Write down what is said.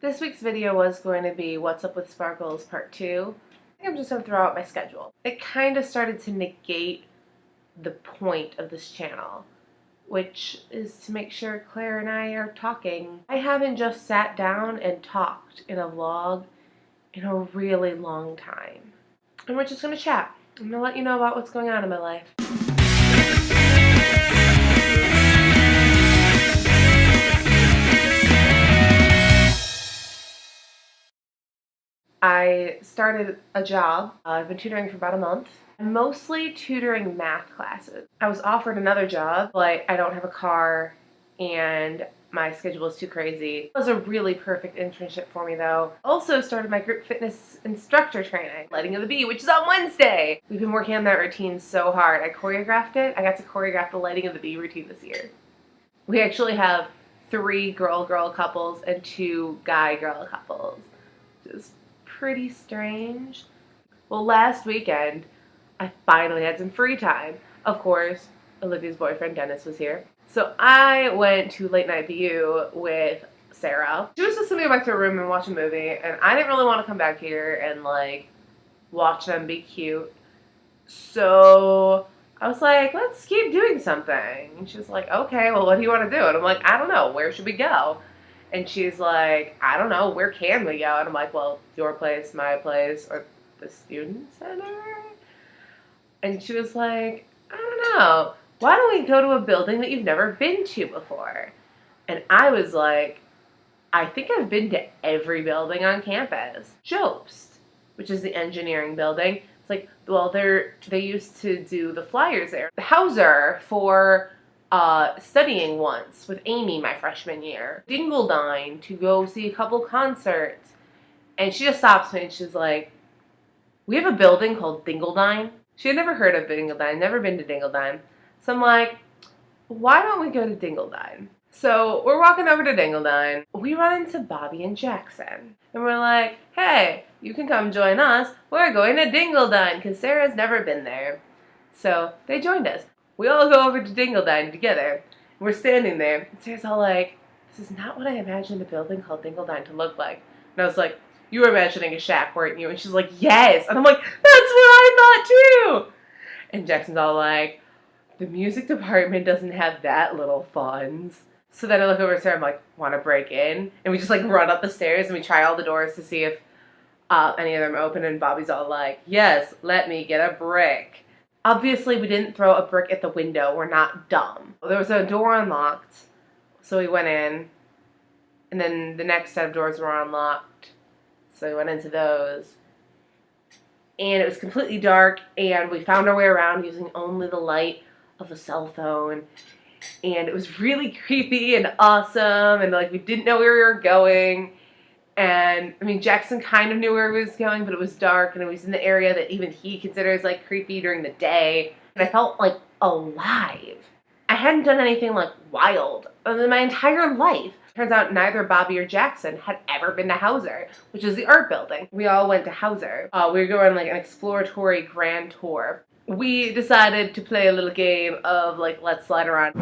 This week's video was going to be What's Up with Sparkles Part 2. I think I'm just going to throw out my schedule. It kind of started to negate the point of this channel, which is to make sure Claire and I are talking. I haven't just sat down and talked in a vlog in a really long time. And we're just going to chat. I'm going to let you know about what's going on in my life. I started a job. I've been tutoring for about a month. Mostly tutoring math classes. I was offered another job, but I don't have a car and my schedule is too crazy. It was a really perfect internship for me though. Also started my group fitness instructor training, Lighting of the Bee, which is on Wednesday. We've been working on that routine so hard. I choreographed it. I got to choreograph the Lighting of the Bee routine this year. We actually have 3 girl-girl couples and 2 guy-girl couples, which is pretty strange. Well, last weekend, I finally had some free time. Of course, Olivia's boyfriend Dennis was here. So I went to Late Night BU with Sarah. She was just gonna go back to her room and watch a movie, and I didn't really want to come back here and like watch them be cute. So I was like, let's keep doing something. And she was like, okay, well, what do you want to do? And I'm like, I don't know, where should we go? And she's like, I don't know, where can we go? And I'm like, well, your place, my place, or the student center? And she was like, I don't know, why don't we go to a building that you've never been to before? And I was like, I think I've been to every building on campus. Jobst, which is the engineering building. It's like, well, they used to do the flyers there. The Hauser for studying once with Amy my freshman year. Dingledine to go see a couple concerts. And she just stops me and she's like, we have a building called Dingledine. She had never heard of Dingledine, never been to Dingledine. So I'm like, why don't we go to Dingledine? So we're walking over to Dingledine. We run into Bobby and Jackson. And we're like, hey, you can come join us. We're going to Dingledine because Sarah's never been there. So they joined us. We all go over to Dingledine together. We're standing there. And Sarah's all like, this is not what I imagined a building called Dingledine to look like. And I was like, you were imagining a shack, weren't you? And she's like, yes. And I'm like, that's what I thought too. And Jackson's all like, the music department doesn't have that little funds. So then I look over at Sarah, I'm like, want to break in? And we just like run up the stairs and we try all the doors to see if any of them are open. And Bobby's all like, yes, let me get a brick. Obviously, we didn't throw a brick at the window. We're not dumb. There was a door unlocked, so we went in. And then the next set of doors were unlocked, so we went into those. And it was completely dark, and we found our way around using only the light of a cell phone. And it was really creepy and awesome, and like we didn't know where we were going. And I mean, Jackson kind of knew where he was going, but it was dark, and it was in the area that even he considers like creepy during the day. And I felt like alive. I hadn't done anything like wild in my entire life. Turns out neither Bobby or Jackson had ever been to Hauser, which is the art building. We all went to Hauser. We were going like an exploratory grand tour. We decided to play a little game of like, let's slide around.